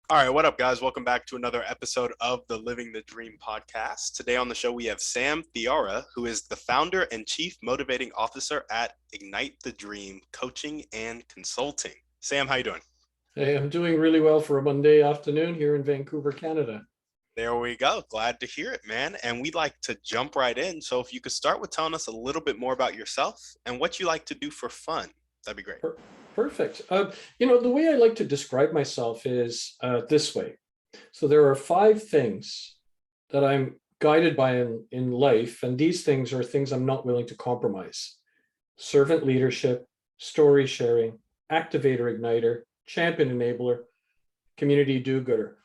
All right, what up, guys? Welcome back to another episode of the Living the Dream podcast. Today on the show, we have Sam Thiara, who is the founder and chief motivating officer at Ignite the Dream Coaching and Consulting. Sam, how you doing? Hey, I'm doing really well for a Monday afternoon here in Vancouver, Canada. There we go. Glad to hear it, man. And we'd like to jump right in. So if you could start with telling us a little bit more about yourself and what you like to do for fun, that'd be great. Perfect. The way I like to describe myself is this way. So there are 5 things that I'm guided by in life, and these things are things I'm not willing to compromise. Servant leadership, story sharing, activator igniter, champion enabler, community do-gooder.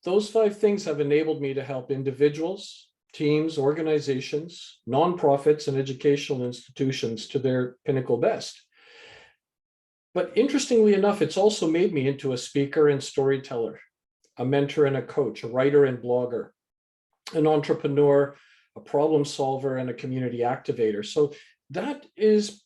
Those 5 things have enabled me to help individuals, teams, organizations, nonprofits, and educational institutions to their pinnacle best. But interestingly enough, it's also made me into a speaker and storyteller, a mentor and a coach, a writer and blogger, an entrepreneur, a problem solver, and a community activator. So that is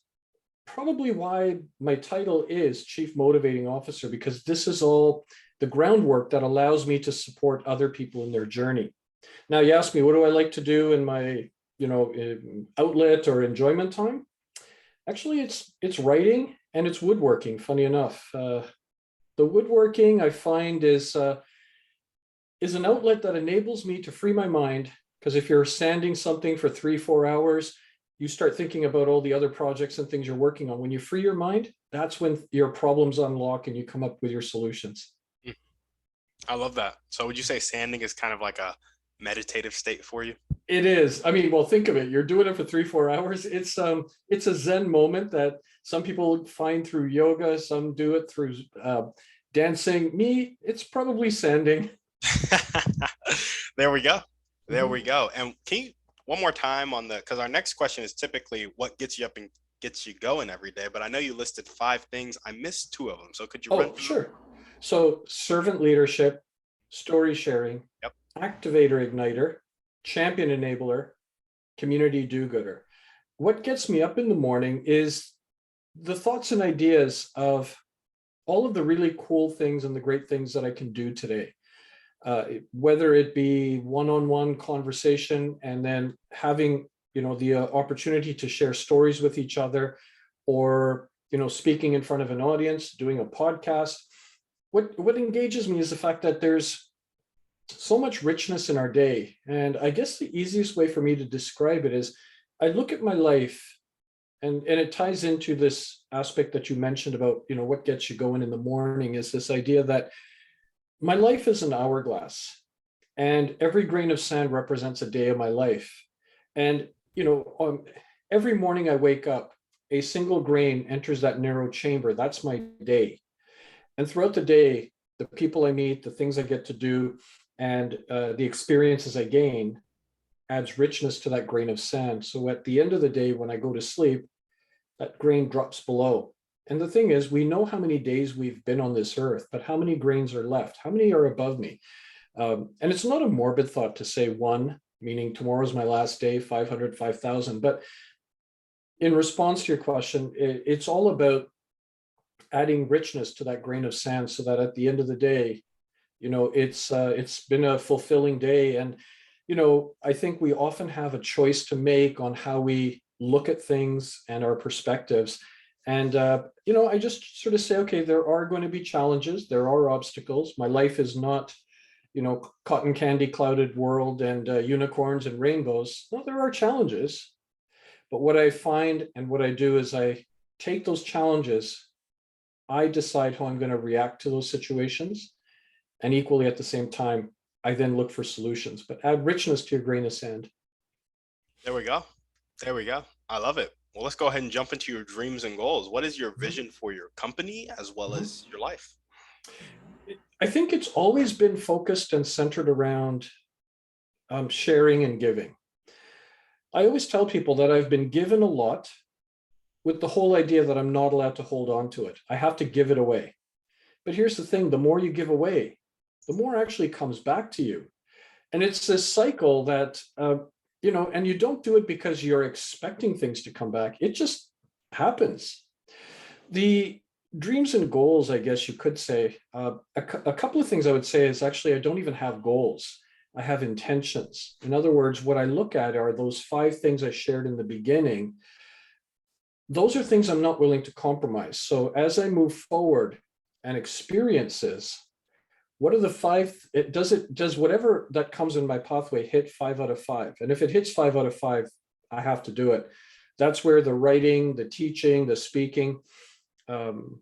probably why my title is Chief Motivating Officer, because this is all the groundwork that allows me to support other people in their journey. Now, you ask me, what do I like to do in my, outlet or enjoyment time? Actually, it's writing and it's woodworking. Funny enough, the woodworking I find is an outlet that enables me to free my mind. Because if you're sanding something for 3-4 hours, you start thinking about all the other projects and things you're working on. When you free your mind, that's when your problems unlock and you come up with your solutions. I love that. So would you say sanding is kind of like a meditative state for you? It is. I mean, well, think of it. You're doing it for 3-4 hours. It's a Zen moment that some people find through yoga. Some do it through dancing. Me, it's probably sanding. There we go. There we go. And can you one more time on because our next question is typically what gets you up and gets you going every day. But I know you listed 5 things. I missed 2 of them. So could you run through? Sure. So servant leadership, story sharing, Yep. activator igniter, champion enabler, community do-gooder. What gets me up in the morning is the thoughts and ideas of all of the really cool things and the great things that I can do today. Whether it be one-on-one conversation and then having, the opportunity to share stories with each other, or, speaking in front of an audience, doing a podcast. What engages me is the fact that there's so much richness in our day. And I guess the easiest way for me to describe it is I look at my life, and it ties into this aspect that you mentioned about, what gets you going in the morning, is this idea that my life is an hourglass, and every grain of sand represents a day of my life. And, every morning I wake up, a single grain enters that narrow chamber. That's my day. And throughout the day, the people I meet, the things I get to do, and the experiences I gain adds richness to that grain of sand. So at the end of the day, when I go to sleep, that grain drops below. And the thing is, we know how many days we've been on this earth, but how many grains are left? How many are above me? And it's not a morbid thought to say 1, meaning tomorrow's my last day, 500, 5,000. But in response to your question, it's all about adding richness to that grain of sand, so that at the end of the day, it's been a fulfilling day. And I think we often have a choice to make on how we look at things and our perspectives. And I just sort of say, okay, there are going to be challenges, there are obstacles. My life is not cotton candy clouded world and unicorns and rainbows. No, there are challenges. But what I find and what I do is I take those challenges, I decide how I'm going to react to those situations. And equally at the same time, I then look for solutions, but add richness to your grain of sand. There we go. There we go. I love it. Well, let's go ahead and jump into your dreams and goals. What is your vision for your company as well as your life? I think it's always been focused and centered around sharing and giving. I always tell people that I've been given a lot, with the whole idea that I'm not allowed to hold on to it. I have to give it away. But here's the thing, the more you give away, the more actually comes back to you. And it's this cycle that, and you don't do it because you're expecting things to come back. It just happens. The Dreams and goals, I guess you could say. A couple of things I would say is actually, I don't even have goals. I have intentions. In other words, what I look at are those 5 things I shared in the beginning. Those are things I'm not willing to compromise. So as I move forward and experiences, what are the 5? Does whatever that comes in my pathway hit 5 out of 5? And if it hits 5 out of 5, I have to do it. That's where the writing, the teaching, the speaking, um,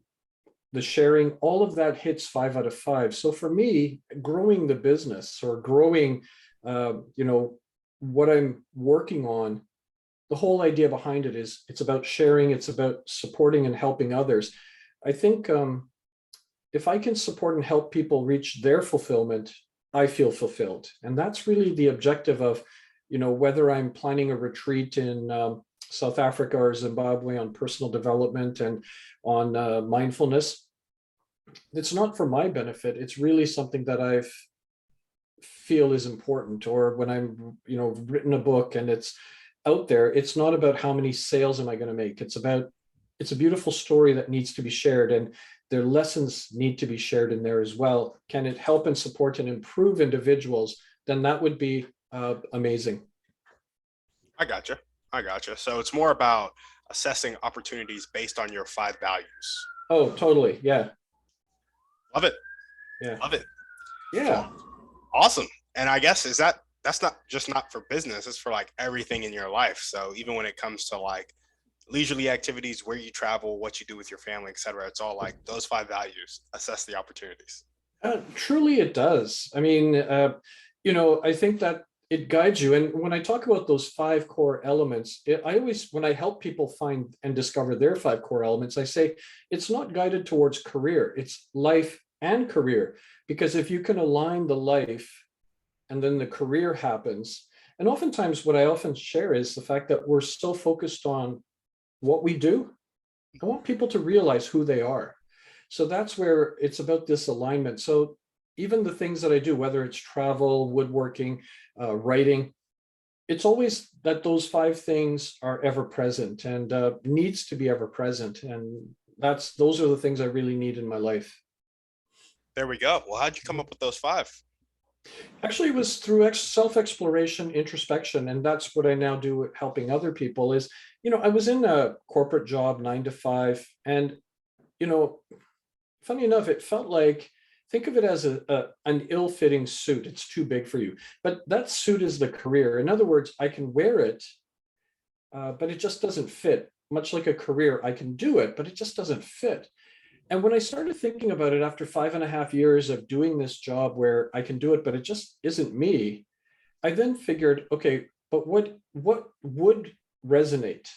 the sharing, all of that hits 5 out of 5. So for me, growing the business or growing, what I'm working on, the whole idea behind it is it's about sharing, it's about supporting and helping others. I think if I can support and help people reach their fulfillment, I feel fulfilled. And that's really the objective of, whether I'm planning a retreat in South Africa or Zimbabwe on personal development and on mindfulness. It's not for my benefit. It's really something that I feel is important. Or when I'm, written a book and it's out there, it's not about how many sales am I going to make. It's a beautiful story that needs to be shared, and their lessons need to be shared in there as well. Can it help and support and improve individuals? Then that would be amazing. I gotcha. So it's more about assessing opportunities based on your 5 values. Oh, totally. Yeah. Love it. Yeah. Love it. Yeah. Well, awesome. And I guess that's not just not for business, it's for like everything in your life. So even when it comes to like leisurely activities, where you travel, what you do with your family, etc., it's all like those 5 values. Assess the opportunities. Truly, it does. I mean, I think that it guides you. And when I talk about those 5 core elements, I always, when I help people find and discover their 5 core elements, I say it's not guided towards career, it's life and career. Because if you can align the life and then the career happens, and oftentimes what I often share is the fact that we're so focused on what we do. I want people to realize who they are. So that's where it's about this alignment. So even the things that I do, whether it's travel, woodworking, writing, it's always that those 5 things are ever present and needs to be ever present. And those are the things I really need in my life. There we go. Well, how'd you come up with those 5? Actually, it was through self-exploration, introspection, and that's what I now do helping other people is, I was in a corporate job, 9 to 5, and, you know, funny enough, it felt like, think of it as an ill-fitting suit. It's too big for you, but that suit is the career. In other words, I can wear it, but it just doesn't fit. Much like a career, I can do it, but it just doesn't fit. And when I started thinking about it after 5.5 years of doing this job where I can do it, but it just isn't me, I then figured, okay, but what would resonate?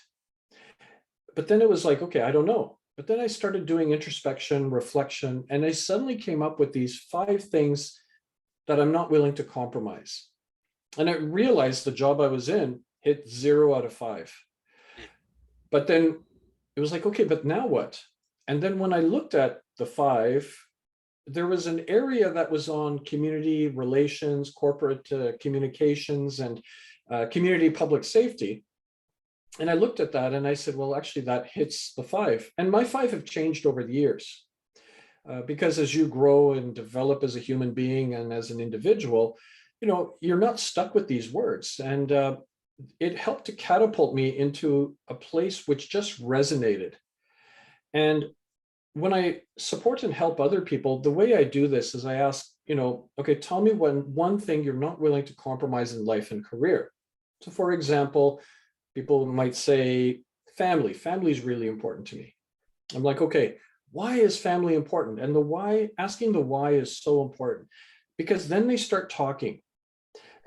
But then it was like, okay, I don't know. But then I started doing introspection, reflection, and I suddenly came up with these 5 things that I'm not willing to compromise. And I realized the job I was in hit 0 out of 5. But then it was like, okay, but now what? And then when I looked at the 5, there was an area that was on community relations, corporate communications, and community public safety. And I looked at that and I said, well, actually, that hits the 5. And my 5 have changed over the years. Because as you grow and develop as a human being and as an individual, you're not stuck with these words. And it helped to catapult me into a place which just resonated. And when I support and help other people, the way I do this is I ask, okay, tell me one thing you're not willing to compromise in life and career. So for example, people might say family. Family is really important to me. I'm like, okay, why is family important? And the why, asking the why is so important because then they start talking.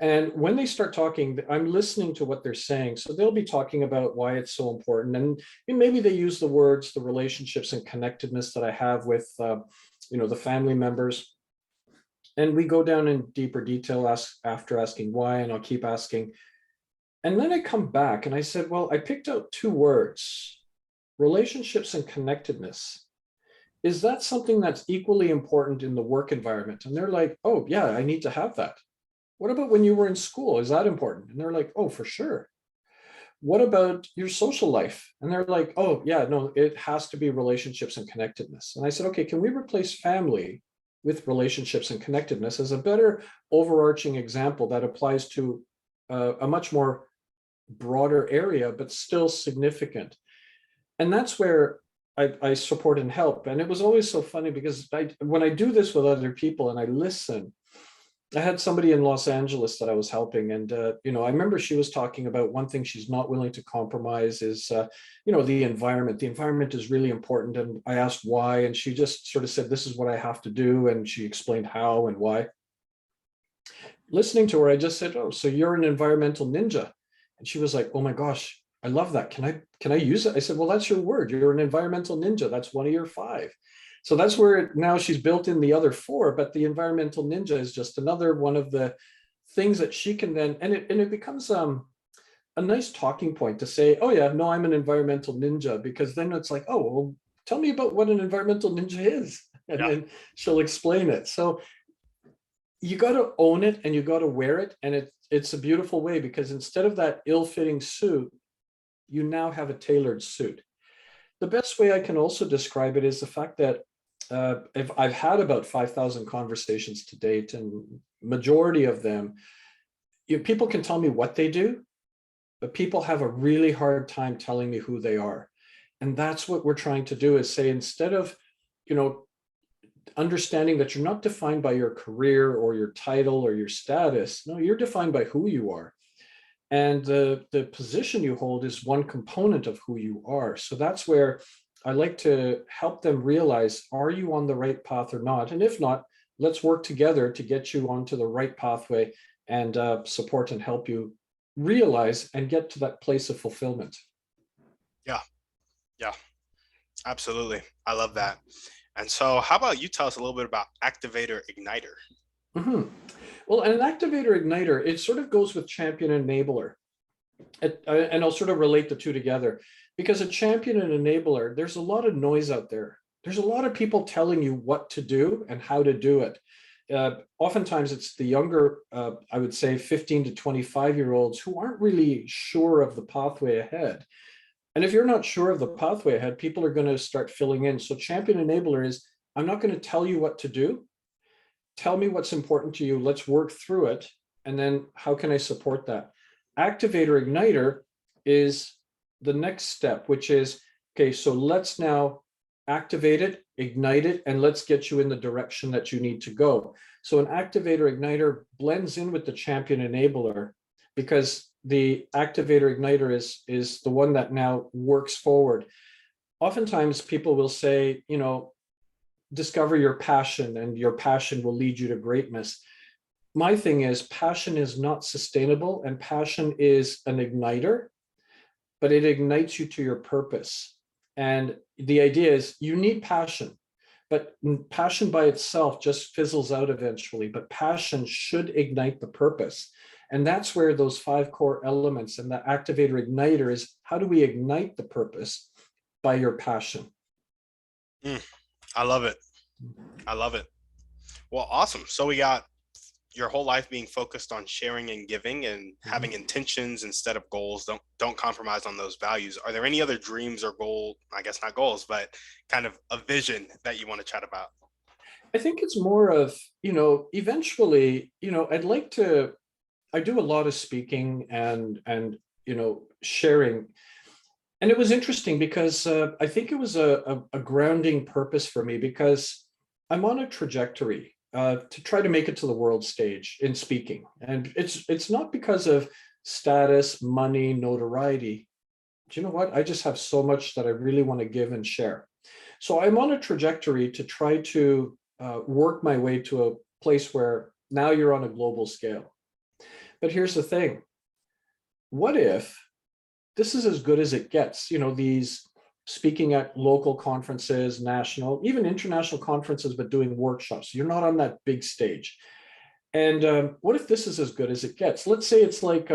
And when they start talking, I'm listening to what they're saying. So they'll be talking about why it's so important. And maybe they use the words, the relationships and connectedness that I have with, the family members. And we go down in deeper detail after asking why, and I'll keep asking. And then I come back and I said, well, I picked out 2 words, relationships and connectedness. Is that something that's equally important in the work environment? And they're like, oh, yeah, I need to have that. What about when you were in school? Is that important? And they're like, oh, for sure. what about your social life? And they're like, oh, yeah, no, it has to be relationships and connectedness. And I said, okay, can we replace family with relationships and connectedness as a better overarching example that applies to a much more broader area, but still significant? And that's where I support and help. And it was always so funny because when I do this with other people and I listen, I had somebody in Los Angeles that I was helping, and I remember she was talking about one thing she's not willing to compromise is, the environment. The environment is really important, and I asked why, and she just sort of said, "This is what I have to do," and she explained how and why. Listening to her, I just said, "Oh, so you're an environmental ninja," and she was like, "Oh my gosh, I love that. Can I use it?" I said, "Well, that's your word. You're an environmental ninja. That's one of your five." So that's where now she's built in the other four, but the environmental ninja is just another one of the things that she can then, and it becomes a nice talking point to say, "Oh yeah, no, I'm an environmental ninja," because then it's like, "Oh, well, tell me about what an environmental ninja is," and Yeah. then she'll explain it. So you got to own it and you got to wear it, and it's a beautiful way because instead of that ill-fitting suit, you now have a tailored suit. The best way I can also describe it is the fact that if I've had about 5,000 conversations to date, and majority of them, people can tell me what they do, but people have a really hard time telling me who they are. And that's what we're trying to do is say, instead of, you know, understanding that you're not defined by your career or your title or your status. No, you're defined by who you are. And the position you hold is one component of who you are. So that's where I like to help them realize, are you on the right path or not? And if not, let's work together to get you onto the right pathway and support and help you realize and get to that place of fulfillment. Yeah. Yeah. Absolutely. I love that. And so, how about you tell us a little bit about Activator Igniter? Mhm. Well, an activator igniter, it sort of goes with champion enabler. And I'll sort of relate the two together because a champion and enabler, there's a lot of noise out there. There's a lot of people telling you what to do and how to do it. Oftentimes it's the younger, I would say 15 to 25-year-olds who aren't really sure of the pathway ahead. And if you're not sure of the pathway ahead, people are going to start filling in. So champion enabler is, I'm not going to tell you what to do. Tell me what's important to you. Let's work through it. And then how can I support that? Activator Igniter is the next step, which is, okay, so let's now activate it, ignite it, and let's get you in the direction that you need to go. So an activator igniter blends in with the champion enabler because the activator igniter is the one that now works forward. Oftentimes people will say, discover your passion and your passion will lead you to greatness. My thing is, passion is not sustainable, and passion is an igniter, but it ignites you to your purpose. And the idea is you need passion, but passion by itself just fizzles out eventually. But passion should ignite the purpose. And that's where those five core elements and the activator igniter is, how do we ignite the purpose by your passion? I love it. I love it. Well, awesome. So we got your whole life being focused on sharing and giving and having intentions instead of goals. Don't compromise on those values. Are there any other dreams or goal, I guess not goals, but kind of a vision that you want to chat about? I think it's more of, eventually, I do a lot of speaking and sharing. And it was interesting because I think it was a grounding purpose for me because I'm on a trajectory to try to make it to the world stage in speaking. And it's not because of status, money, notoriety. Do you know what? I just have so much that I really want to give and share. So I'm on a trajectory to try to work my way to a place where now you're on a global scale. But here's the thing. What if this is as good as it gets? These speaking at local conferences, national, even international conferences, but doing workshops. You're not on that big stage. And what if this is as good as it gets? Let's say it's like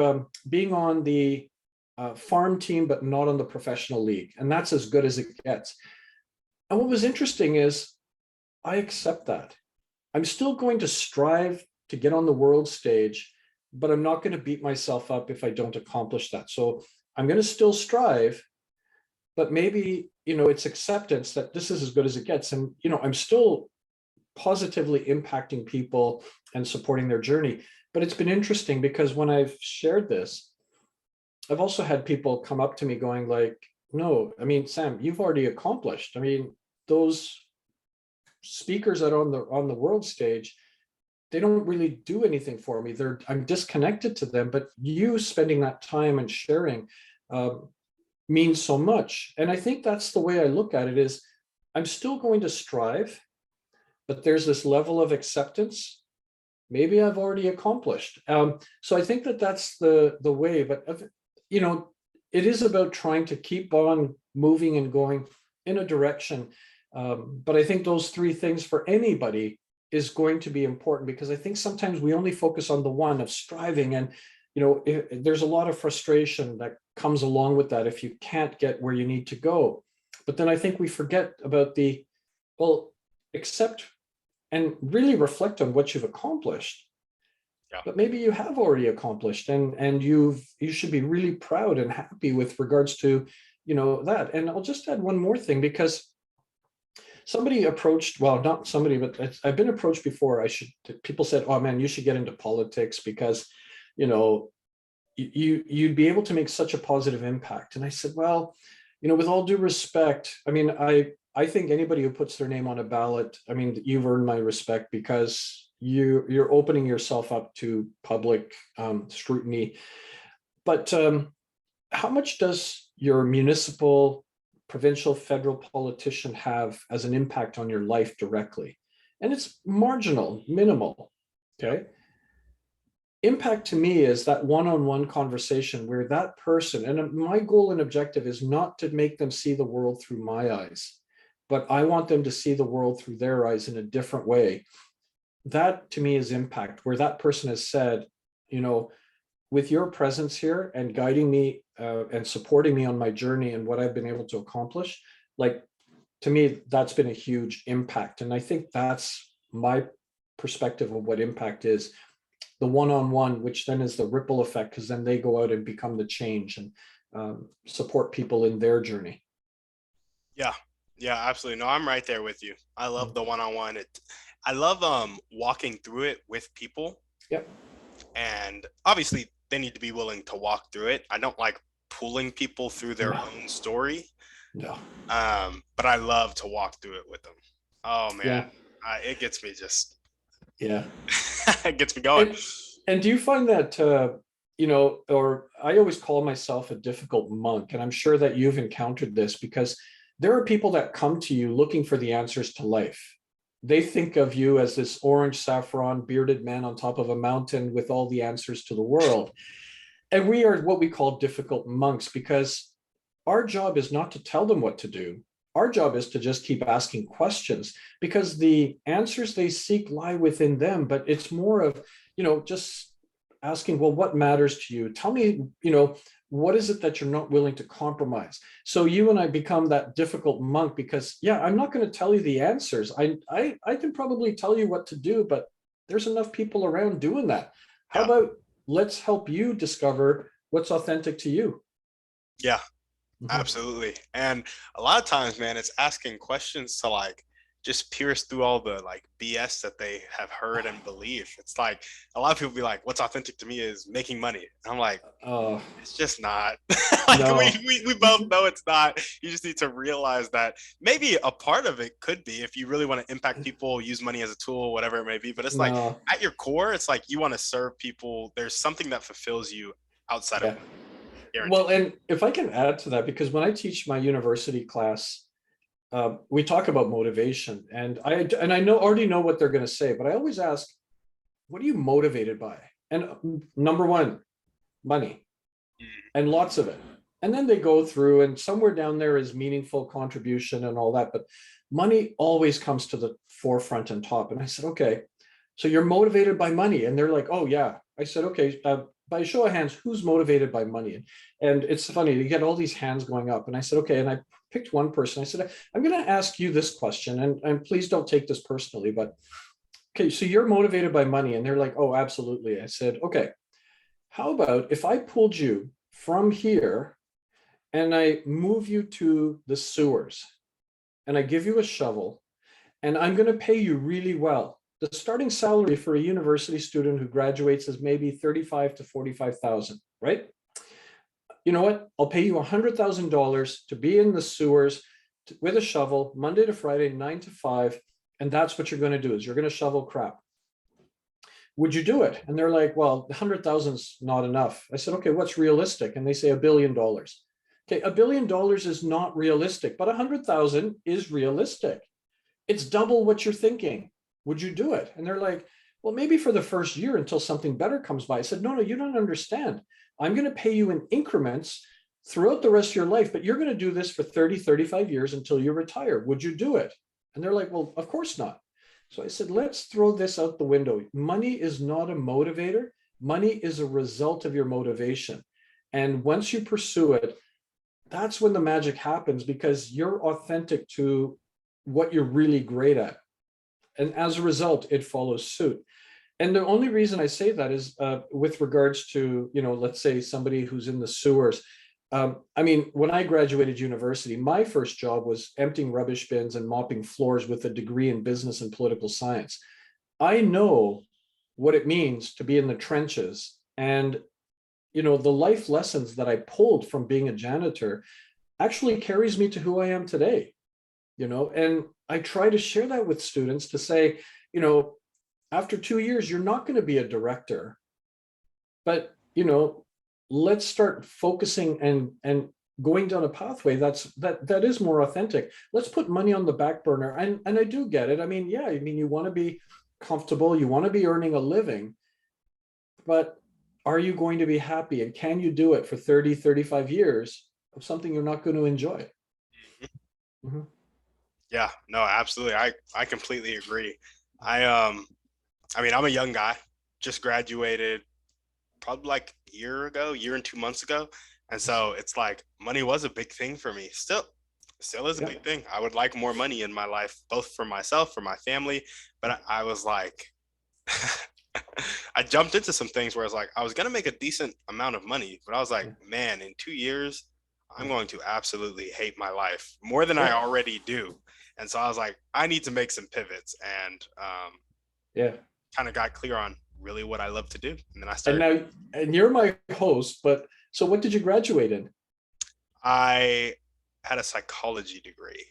being on the farm team, but not on the professional league. And that's as good as it gets. And what was interesting is I accept that. I'm still going to strive to get on the world stage, but I'm not going to beat myself up if I don't accomplish that. So I'm going to still strive, but maybe, it's acceptance that this is as good as it gets. And, I'm still positively impacting people and supporting their journey. But it's been interesting because when I've shared this, I've also had people come up to me going like, no, I mean, Sam, you've already accomplished. I mean, those speakers that are on the world stage, they don't really do anything for me. I'm disconnected to them, but you spending that time and sharing means so much. And I think that's the way I look at it is I'm still going to strive, but there's this level of acceptance. Maybe I've already accomplished. So I think that that's the way, but it is about trying to keep on moving and going in a direction. But I think those three things for anybody is going to be important, because I think sometimes we only focus on the one of striving, and there's a lot of frustration that comes along with that if you can't get where you need to go. But then I think we forget about accept and really reflect on what you've accomplished. Yeah. But maybe you have already accomplished, and you should be really proud and happy with regards to that. And I'll just add one more thing, because somebody approached, well, not somebody, but I've been approached before. People said, oh man, you should get into politics because you'd be able to make such a positive impact. And I said, well, with all due respect, I mean, I think anybody who puts their name on a ballot, I mean, you've earned my respect, because you're opening yourself up to public scrutiny. But how much does your municipal, provincial, federal politician have as an impact on your life directly? And it's marginal, minimal. Okay. Impact to me is that one-on-one conversation where that person, and my goal and objective is not to make them see the world through my eyes, but I want them to see the world through their eyes in a different way. That to me is impact, where that person has said, with your presence here and guiding me and supporting me on my journey and what I've been able to accomplish, like, to me, that's been a huge impact. And I think that's my perspective of what impact is. The one-on-one, which then is the ripple effect, because then they go out and become the change and support people in their journey. Yeah, absolutely. No, I'm right there with you. I love the one-on-one. I love walking through it with people. Yep. And obviously they need to be willing to walk through it. I don't like pulling people through their own story. No. But I love to walk through it with them. Oh man, yeah. It gets me just Yeah. it gets me going. And do you find that or I always call myself a difficult monk, and I'm sure that you've encountered this, because there are people that come to you looking for the answers to life. They think of you as this orange saffron bearded man on top of a mountain with all the answers to the world. And we are what we call difficult monks, because our job is not to tell them what to do. Our job is to just keep asking questions, because the answers they seek lie within them. But it's more of, just asking, well, what matters to you? Tell me, what is it that you're not willing to compromise? So you and I become that difficult monk, because I'm not going to tell you the answers. I can probably tell you what to do, but there's enough people around doing that. How about let's help you discover what's authentic to you? Yeah, absolutely. And a lot of times, man, it's asking questions to like just pierce through all the like BS that they have heard and believe. It's like a lot of people be like, what's authentic to me is making money. And I'm like, it's just not. Like no. we both know it's not. You just need to realize that maybe a part of it could be, if you really want to impact people, use money as a tool, whatever it may be. But it's like at your core, it's like you want to serve people. There's something that fulfills you outside of money. Guaranteed. Well, and if I can add to that, because when I teach my university class, we talk about motivation, and I already know what they're going to say, but I always ask, what are you motivated by? And number one, money, and lots of it. And then they go through, and somewhere down there is meaningful contribution and all that, but money always comes to the forefront and top. And I said, okay, so you're motivated by money. And they're like, oh yeah. I said, okay, by show of hands, who's motivated by money? And it's funny, you get all these hands going up. And I said, okay. And I picked one person. I said, I'm going to ask you this question, and please don't take this personally, but okay, so you're motivated by money. And they're like, oh, absolutely. I said, okay, how about if I pulled you from here and I move you to the sewers and I give you a shovel and I'm going to pay you really well. The starting salary for a university student who graduates is maybe 35 to 45,000, right? You know what? I'll pay you $100,000 to be in the sewers with a shovel Monday to Friday, 9 to 5. And that's what you're going to do is you're going to shovel crap. Would you do it? And they're like, well, 100,000 is not enough. I said, okay, what's realistic? And they say $1 billion. Okay, $1 billion is not realistic, but 100,000 is realistic. It's double what you're thinking. Would you do it? And they're like, well, maybe for the first year until something better comes by. I said, no, you don't understand. I'm going to pay you in increments throughout the rest of your life, but you're going to do this for 30, 35 years until you retire. Would you do it? And they're like, well, of course not. So I said, let's throw this out the window. Money is not a motivator. Money is a result of your motivation. And once you pursue it, that's when the magic happens because you're authentic to what you're really great at. And as a result, it follows suit. And the only reason I say that is with regards to, let's say somebody who's in the sewers. I mean, when I graduated university, my first job was emptying rubbish bins and mopping floors with a degree in business and political science. I know what it means to be in the trenches. And, the life lessons that I pulled from being a janitor actually carries me to who I am today, and I try to share that with students to say, after 2 years, you're not going to be a director, but, let's start focusing and going down a pathway that is more authentic. Let's put money on the back burner. And I do get it. I mean, yeah, you want to be comfortable, you want to be earning a living, but are you going to be happy? And can you do it for 30, 35 years of something you're not going to enjoy? Mm-hmm. Yeah, no, absolutely. I completely agree. I mean, I'm a young guy, just graduated probably like a year and 2 months ago. And so it's like money was a big thing for me. Still is a Yeah. big thing. I would like more money in my life, both for myself, for my family. But I was like, I jumped into some things where I was like, I was going to make a decent amount of money, but I was like, man, in 2 years, I'm going to absolutely hate my life more than I Yeah. already do. And so I was like, I need to make some pivots and Yeah. kind of got clear on really what I love to do. And then I And started, now, and you're my host, but so what did you graduate in? I had a psychology degree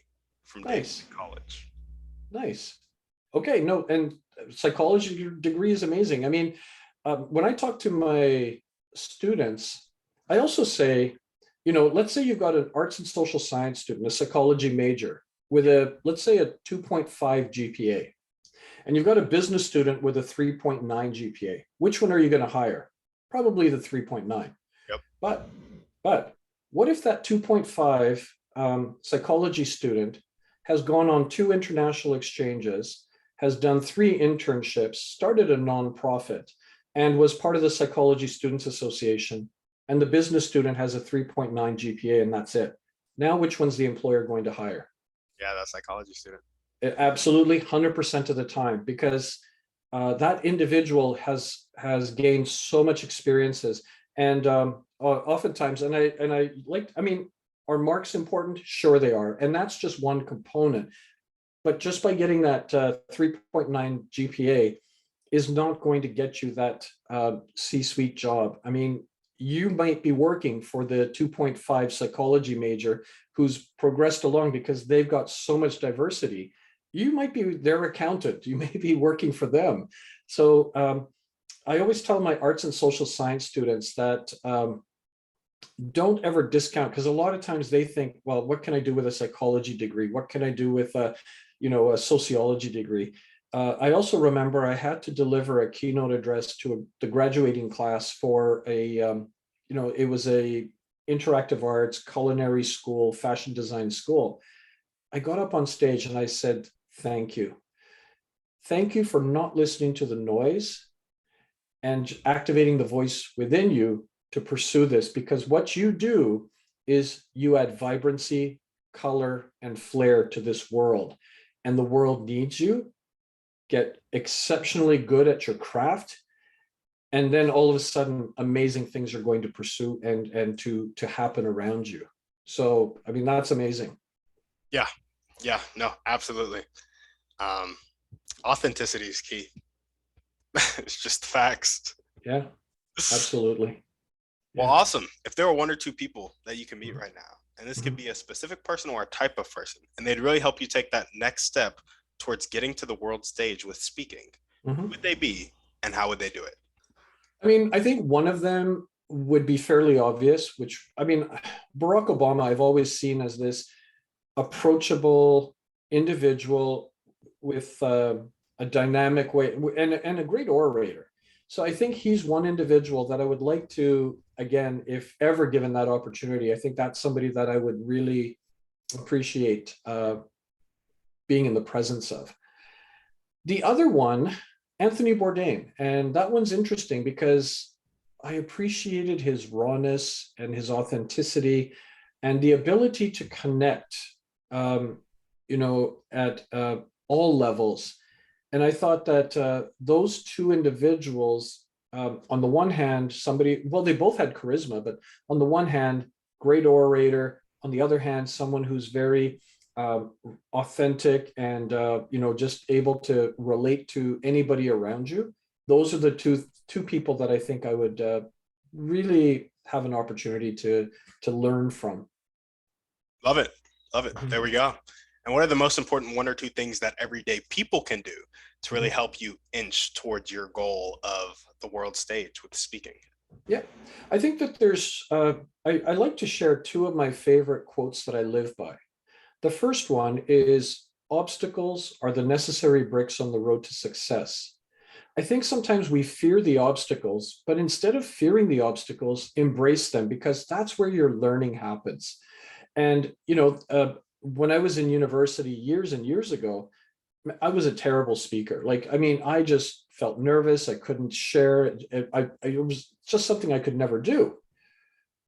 from David Nice. College. Nice. Okay. No, and psychology degree is amazing. I mean, when I talk to my students, I also say, let's say you've got an arts and social science student, a psychology major with let's say a 2.5 GPA, and you've got a business student with a 3.9 GPA. Which one are you going to hire? Probably the 3.9. Yep. But what if that 2.5 psychology student has gone on 2 international exchanges, has done 3 internships, started a nonprofit, and was part of the Psychology Students Association, and the business student has a 3.9 GPA, and that's it. Now, which one's the employer going to hire? Yeah, that psychology student. Absolutely, 100% of the time, because that individual has gained so much experiences, and oftentimes, and I like, I mean, are marks important? Sure, they are, and that's just one component. But just by getting that 3.9 GPA is not going to get you that C-suite job. I mean, you might be working for the 2.5 psychology major who's progressed along because they've got so much diversity. You might be their accountant. You may be working for them. So I always tell my arts and social science students that don't ever discount, because a lot of times they think, well, what can I do with a psychology degree? What can I do with a sociology degree? I also remember I had to deliver a keynote address to the graduating class for it was a interactive arts, culinary school, fashion design school. I got up on stage and I said, thank you. Thank you for not listening to the noise and activating the voice within you to pursue this, because what you do is you add vibrancy, color, and flair to this world, and the world needs you. Get exceptionally good at your craft, and then all of a sudden amazing things are going to pursue and to happen around you. So, I mean, that's amazing. Yeah. Yeah. No, absolutely. Um, Authenticity is key. It's just the facts. Yeah, absolutely. Well, Yeah. awesome. If there were one or two people that you can meet Mhm. right now, and this could Mhm. be a specific person or a type of person, and they'd really help you take that next step towards getting to the world stage with speaking, who Mhm. would they be and how would they do it? I mean, I think one of them would be fairly obvious, which, I mean, Barack Obama, I've always seen as this approachable individual with a dynamic way and a great orator. So I think he's one individual that I would like to, again, if ever given that opportunity, I think that's somebody that I would really appreciate being in the presence of. The other one, Anthony Bourdain, and that one's interesting because I appreciated his rawness and his authenticity and the ability to connect, um, at all levels. And I thought that those two individuals, on the one hand, well, they both had charisma, but on the one hand, great orator. On the other hand, someone who's very um, authentic and just able to relate to anybody around you. Those are the two people that I think I would really have an opportunity to learn from. Love it. Love it. Mhm. There we go. And what are the most important one or two things that everyday people can do to really Mhm. help you inch towards your goal of the world stage with speaking? Yeah, I think that I like to share two of my favorite quotes that I live by. The first one is obstacles are the necessary bricks on the road to success. I think sometimes we fear the obstacles, but instead of fearing the obstacles, embrace them because that's where your learning happens. And, when I was in university years and years ago, I was a terrible speaker. Like, I mean, I just felt nervous. I couldn't share. It was just something I could never do.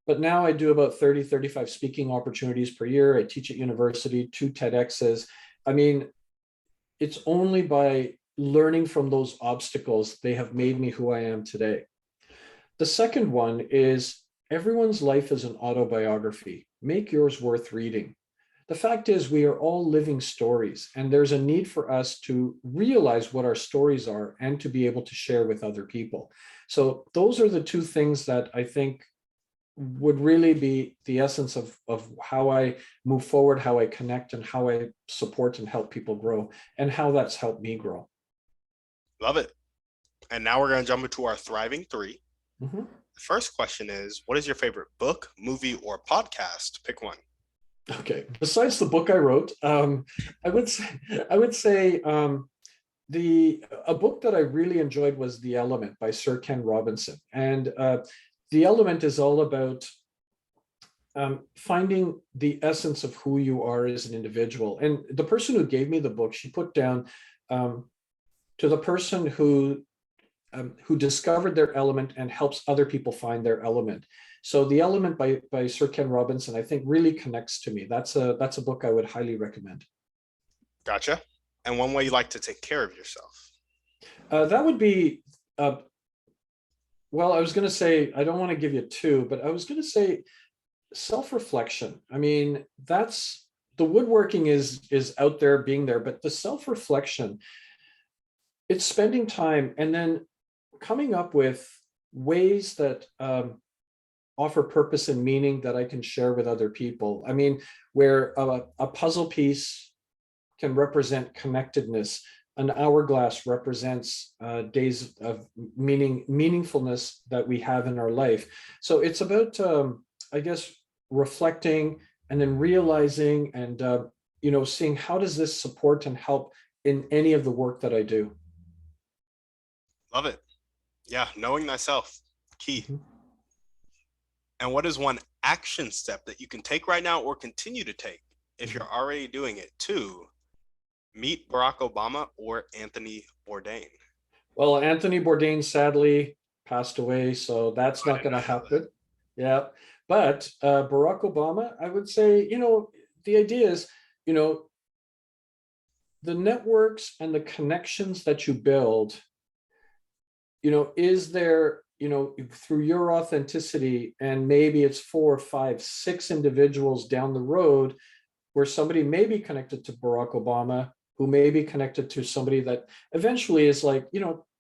But now I do about 30, 35 speaking opportunities per year. I teach at university, 2 TEDx's. I mean, it's only by learning from those obstacles they have made me who I am today. The second one is everyone's life is an autobiography. Make yours worth reading. The fact is, we are all living stories, and there's a need for us to realize what our stories are and to be able to share with other people. So, those are the two things that I think would really be the essence of how I move forward, how I connect, and how I support and help people grow, and how that's helped me grow. Love it. And now we're going to jump into our thriving three. Mhm. The first question is, what is your favorite book, movie, or podcast? Pick one. Okay. Besides the book I wrote, I would say I would say the a book that I really enjoyed was The Element by Sir Ken Robinson, and The Element is all about finding the essence of who you are as an individual. And the person who gave me the book, she put down um, to the person who discovered their element and helps other people find their element. So The Element by Sir Ken Robinson, I think really connects to me. That's a book I would highly recommend. Gotcha. And one way you like to take care of yourself. That would be uh, well, I was going to say I don't want to give you two, but I was going to say self-reflection. I mean, that's the woodworking is out there being there, but the self-reflection, it's spending time and then coming up with ways that offer purpose and meaning that I can share with other people. I mean, where a puzzle piece can represent connectedness, an hourglass represents days of meaningfulness that we have in our life. So it's about, I guess, reflecting and then realizing and seeing how does this support and help in any of the work that I do. Love it. Yeah, knowing thyself, key. Mhm. And what is one action step that you can take right now or continue to take if Mhm. you're already doing it to meet Barack Obama or Anthony Bourdain? Well, Anthony Bourdain sadly passed away, so that's I not did going to not know that. happen. Yeah, but Barack Obama, I would say, the idea is, you know, the networks and the connections that you build, is there through your authenticity, and maybe it's 4, 5, 6 individuals down the road where somebody may be connected to Barack Obama, who may be connected to somebody that eventually is like,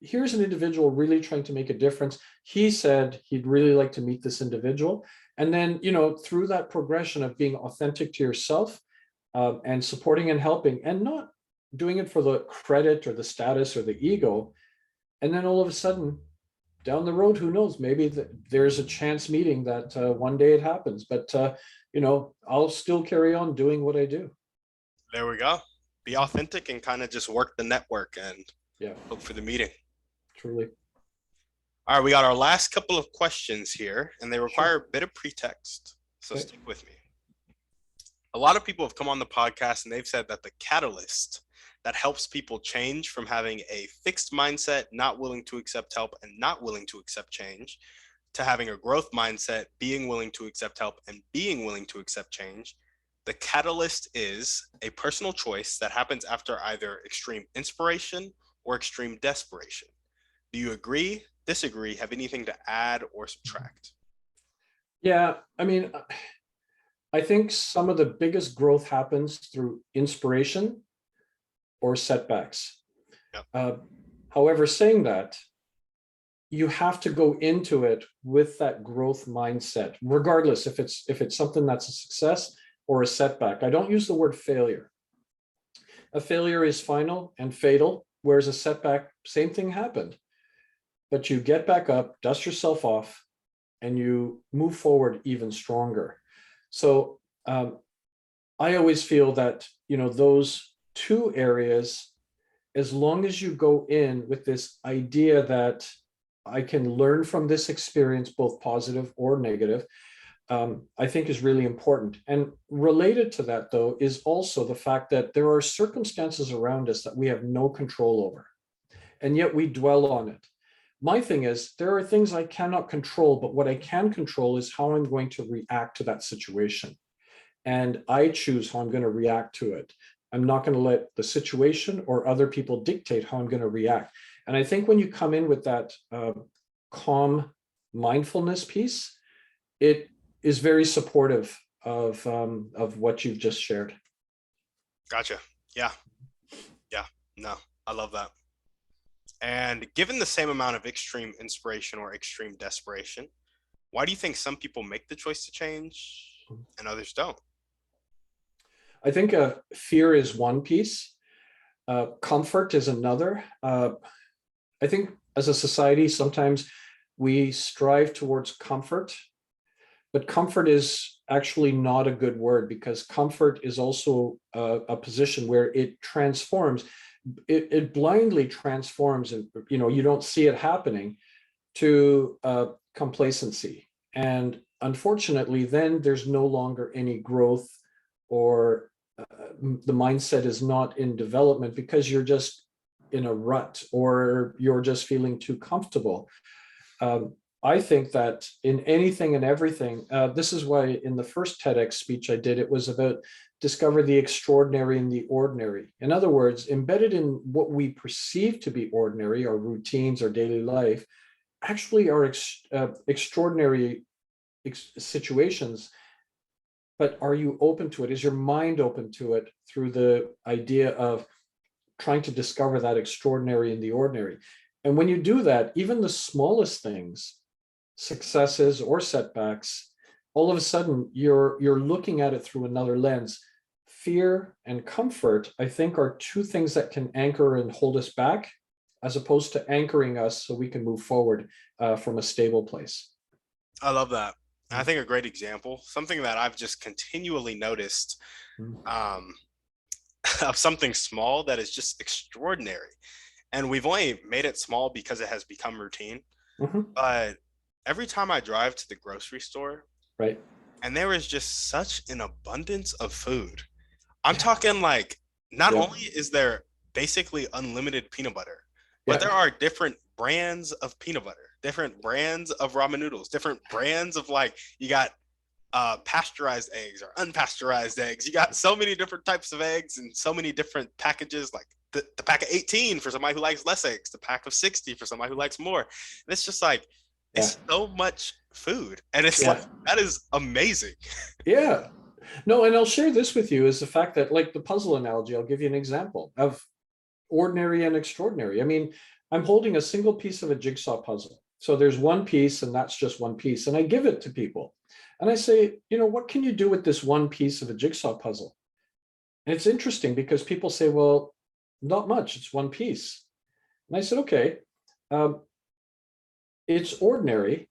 here's an individual really trying to make a difference. He said he'd really like to meet this individual. And then, through that progression of being authentic to yourself, and supporting and helping, and not doing it for the credit or the status or the ego. And then all of a sudden, down the road, who knows, maybe there's a chance meeting that one day it happens. But, I'll still carry on doing what I do. There we go. Be authentic and kind of just work the network and hope for the meeting. Truly. All right, we got our last couple of questions here, and they require a bit of pretext. So stick with me. A lot of people have come on the podcast and they've said that the catalyst that helps people change from having a fixed mindset, not willing to accept help and not willing to accept change, to having a growth mindset, being willing to accept help and being willing to accept change. The catalyst is a personal choice that happens after either extreme inspiration or extreme desperation. Do you agree, disagree, have anything to add or subtract? Yeah, I mean, I think some of the biggest growth happens through inspiration or setbacks. Yep. However, saying that, you have to go into it with that growth mindset, regardless if it's something that's a success or a setback. I don't use the word failure. A failure is final and fatal, whereas a setback, same thing happened. But you get back up, dust yourself off, and you move forward even stronger. So I always feel that, those two areas, as long as you go in with this idea that I can learn from this experience, both positive or negative, I think is really important. And related to that, though, is also the fact that there are circumstances around us that we have no control over, and yet we dwell on it. My thing is, there are things I cannot control, but what I can control is how I'm going to react to that situation. And I choose how I'm going to react to it. I'm not going to let the situation or other people dictate how I'm going to react. And I think when you come in with that calm mindfulness piece, it is very supportive of what you've just shared. Gotcha. Yeah. No, I love that. And given the same amount of extreme inspiration or extreme desperation, why do you think some people make the choice to change and others don't? I think fear is one piece. Comfort is another. I think as a society, sometimes we strive towards comfort, but comfort is actually not a good word, because comfort is also a position where it transforms. It blindly transforms, and you don't see it happening, to complacency. And unfortunately, then there's no longer any growth, or the mindset is not in development, because you're just in a rut, or you're just feeling too comfortable. I think that in anything and everything, this is why in the first TEDx speech I did, it was about discover the extraordinary in the ordinary. In other words, embedded in what we perceive to be ordinary, our routines, our daily life, actually are extraordinary situations. But are you open to it? Is your mind open to it through the idea of trying to discover that extraordinary in the ordinary? And when you do that, even the smallest things, successes or setbacks, all of a sudden you're looking at it through another lens. Fear and comfort, I think, are two things that can anchor and hold us back, as opposed to anchoring us so we can move forward from a stable place. I love that. I think a great example, something that I've just continually noticed, of something small that is just extraordinary. And we've only made it small because it has become routine. But every time I drive to the grocery store, right, and there is just such an abundance of food. I'm talking like, not only is there basically unlimited peanut butter, but there are different brands of peanut butter, different brands of ramen noodles, different brands of, like, you got pasteurized eggs or unpasteurized eggs. You got so many different types of eggs and so many different packages, like the pack of 18 for somebody who likes less eggs, the pack of 60 for somebody who likes more. And it's just like, Yeah. It's so much food. And it's like, Yeah. that is amazing. Yeah. No, and I'll share this with you is the fact that, like the puzzle analogy, I'll give you an example of ordinary and extraordinary. I mean, I'm holding a single piece of a jigsaw puzzle. So there's one piece, and that's just one piece. And I give it to people. And I say, what can you do with this one piece of a jigsaw puzzle? And it's interesting because people say, well, not much. It's one piece. And I said, okay, um, it's ordinary,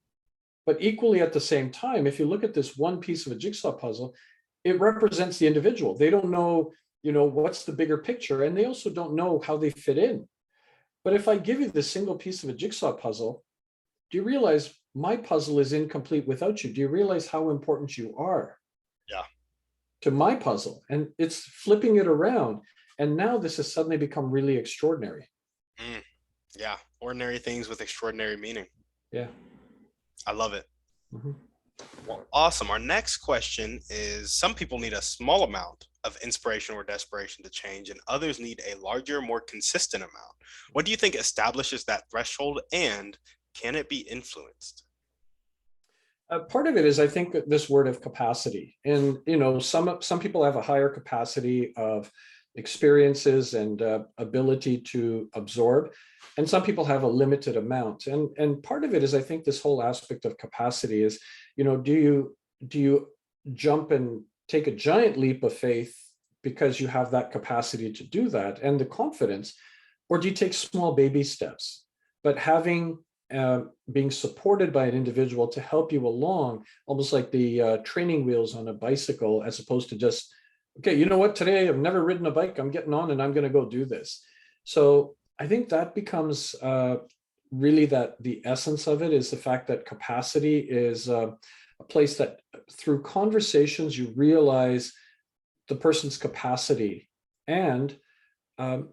but equally at the same time, if you look at this one piece of a jigsaw puzzle, it represents the individual. They don't know, what's the bigger picture, and they also don't know how they fit in. But if I give you this single piece of a jigsaw puzzle, do you realize my puzzle is incomplete without you? Do you realize how important you are Yeah. to my puzzle? And it's flipping it around. And now this has suddenly become really extraordinary. Mm, yeah. Ordinary things with extraordinary meaning. Yeah. I love it. Mm-hmm. Well, awesome. Our next question is, some people need a small amount of inspiration or desperation to change, and others need a larger, more consistent amount. What do you think establishes that threshold, and can it be influenced? Part of it is, I think, this word of capacity, and some people have a higher capacity of experiences and ability to absorb, and some people have a limited amount. And part of it is, I think, this whole aspect of capacity is, do you jump and take a giant leap of faith because you have that capacity to do that and the confidence, or do you take small baby steps? But having being supported by an individual to help you along, almost like the training wheels on a bicycle, as opposed to just, okay, you know what, today I've never ridden a bike, I'm getting on and I'm going to go do this. So I think that becomes really that the essence of it is the fact that capacity is a place that through conversations you realize the person's capacity and um,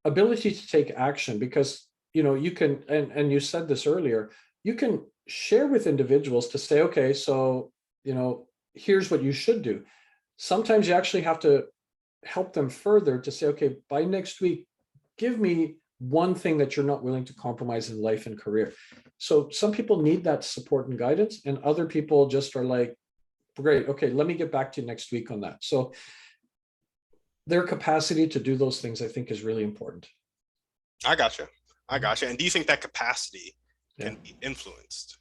ability to take action, because you can, and you said this earlier, you can share with individuals to say, okay, so here's what you should do. Sometimes you actually have to help them further to say, okay, by next week, give me one thing that you're not willing to compromise in life and career. So some people need that support and guidance, and other people just are like, great, okay, let me get back to you next week on that. So their capacity to do those things, I think, is really important. I gotcha. I gotcha. And do you think that capacity Yeah. can be influenced?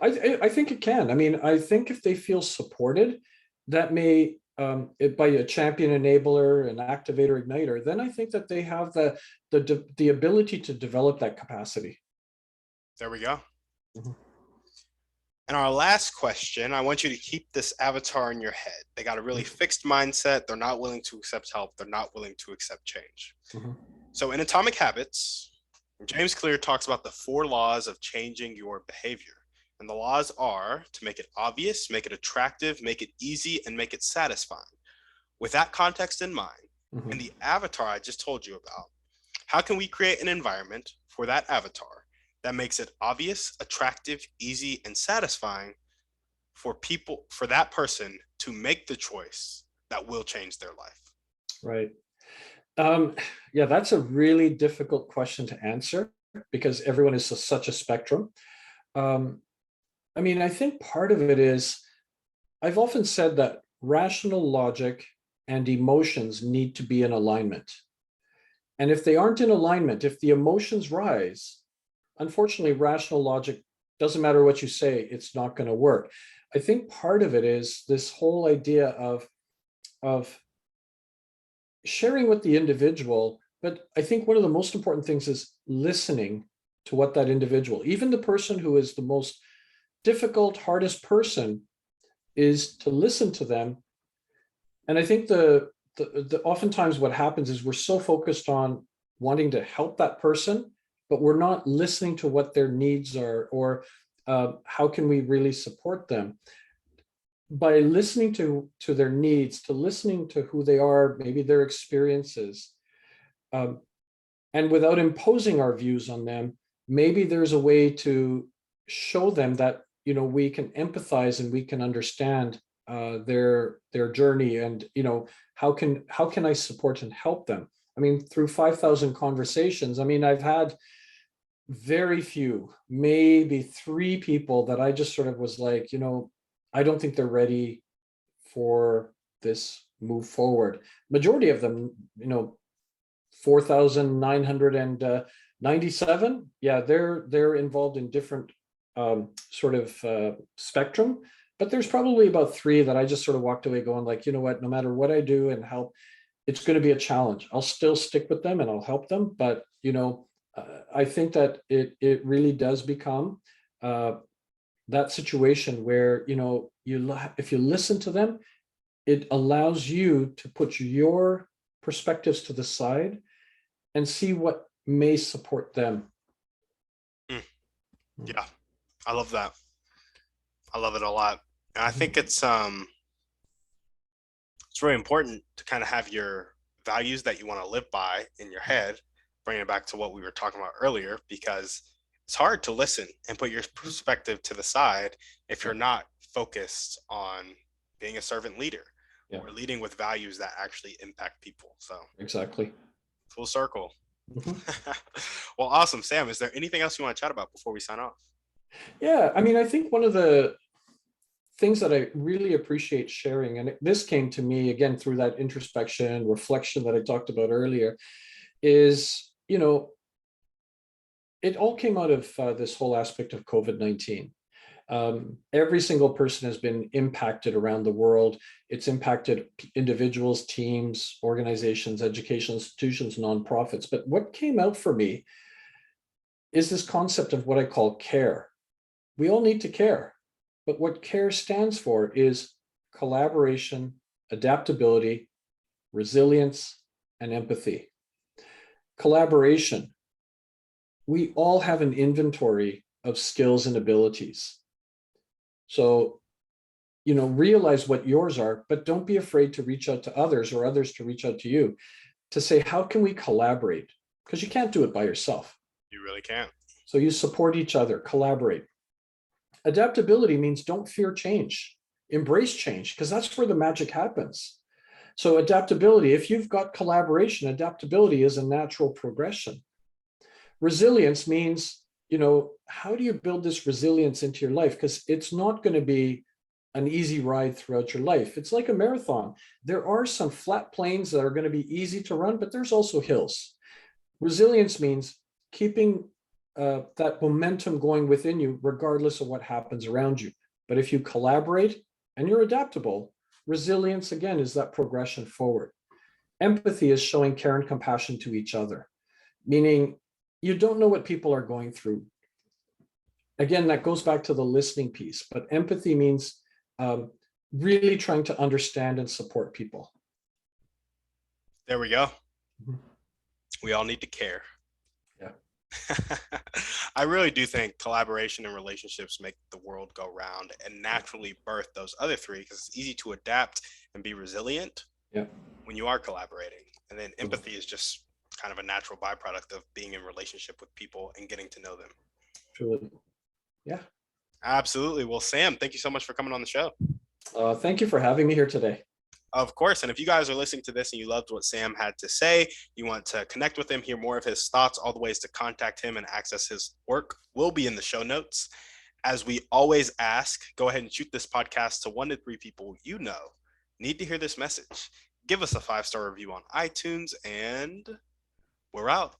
I think it can. I mean, I think if they feel supported, that may by a champion enabler, an activator igniter, then I think that they have the ability to develop that capacity. There we go. Mm-hmm. And our last question, I want you to keep this avatar in your head. They got a really fixed mindset. They're not willing to accept help. They're not willing to accept change. Mm-hmm. So in Atomic Habits, James Clear talks about the 4 laws of changing your behavior. And the laws are to make it obvious, make it attractive, make it easy, and make it satisfying. With that context in mind, Mm-hmm. and the avatar I just told you about, how can we create an environment for that avatar that makes it obvious, attractive, easy, and satisfying for that person to make the choice that will change their life? Right. Yeah, that's a really difficult question to answer because everyone is such a spectrum. Um, I mean, I think part of it is, I've often said that rational logic and emotions need to be in alignment. And if they aren't in alignment, if the emotions rise, unfortunately, rational logic, doesn't matter what you say, it's not going to work. I think part of it is this whole idea of sharing with the individual. But I think one of the most important things is listening to what that individual, even the person who is the most difficult, hardest person, is to listen to them. And I think the oftentimes what happens is we're so focused on wanting to help that person, but we're not listening to what their needs are, or how can we really support them. By listening to their needs, to listening to who they are, maybe their experiences, um, and without imposing our views on them, maybe there's a way to show them that we can empathize and we can understand their journey, and how can I support and help them. I mean, through 5,000 conversations, I mean, I've had very few, maybe three people that I just sort of was like, I don't think they're ready for this move forward. Majority of them, 4,997. Yeah, they're involved in different sort of spectrum. But there's probably about three that I just sort of walked away going like, you know what, no matter what I do and help, it's going to be a challenge. I'll still stick with them and I'll help them. But, I think that it really does become that situation where, if you listen to them, it allows you to put your perspectives to the side and see what may support them. Mm, yeah, I love that. I love it a lot. And I think it's really important to kind of have your values that you want to live by in your head, bringing it back to what we were talking about earlier, because it's hard to listen and put your perspective to the side if you're not focused on being a servant leader Yeah, or leading with values that actually impact people. So exactly. full circle. Mhm. Well, awesome. Sam, is there anything else you want to chat about before we sign off? Yeah, I mean, I think one of the things that I really appreciate sharing, and this came to me again through that introspection, reflection that I talked about earlier, is, it all came out of this whole aspect of COVID-19. Every single person has been impacted around the world. It's impacted individuals, teams, organizations, education institutions, nonprofits. But what came out for me is this concept of what I call care. We all need to care. But what CARE stands for is collaboration, adaptability, resilience, and empathy. Collaboration. We all have an inventory of skills and abilities. So, realize what yours are, but don't be afraid to reach out to others or others to reach out to you to say, how can we collaborate? Because you can't do it by yourself. You really can't. So you support each other, collaborate. Adaptability means don't fear change, embrace change, because that's where the magic happens. So adaptability, if you've got collaboration, adaptability is a natural progression. Resilience means, how do you build this resilience into your life? Because it's not going to be an easy ride throughout your life. It's like a marathon. There are some flat plains that are going to be easy to run, but there's also hills. Resilience means keeping that momentum going within you, regardless of what happens around you. But if you collaborate and you're adaptable, resilience, again, is that progression forward. Empathy is showing care and compassion to each other, meaning you don't know what people are going through. Again, that goes back to the listening piece, but empathy means really trying to understand and support people. There we go. Mhm. We all need to care. Yeah. I really do think collaboration and relationships make the world go round and naturally birth those other three, because it's easy to adapt and be resilient Yeah. when you are collaborating. And then empathy is just kind of a natural byproduct of being in relationship with people and getting to know them. Truly. Yeah. Absolutely. Well, Sam, thank you so much for coming on the show. Thank you for having me here today. Of course. And if you guys are listening to this and you loved what Sam had to say, you want to connect with him, hear more of his thoughts, all the ways to contact him and access his work will be in the show notes. As we always ask, go ahead and shoot this podcast to 1 to 3 people you know need to hear this message. Give us a 5-star review on iTunes, and we're out.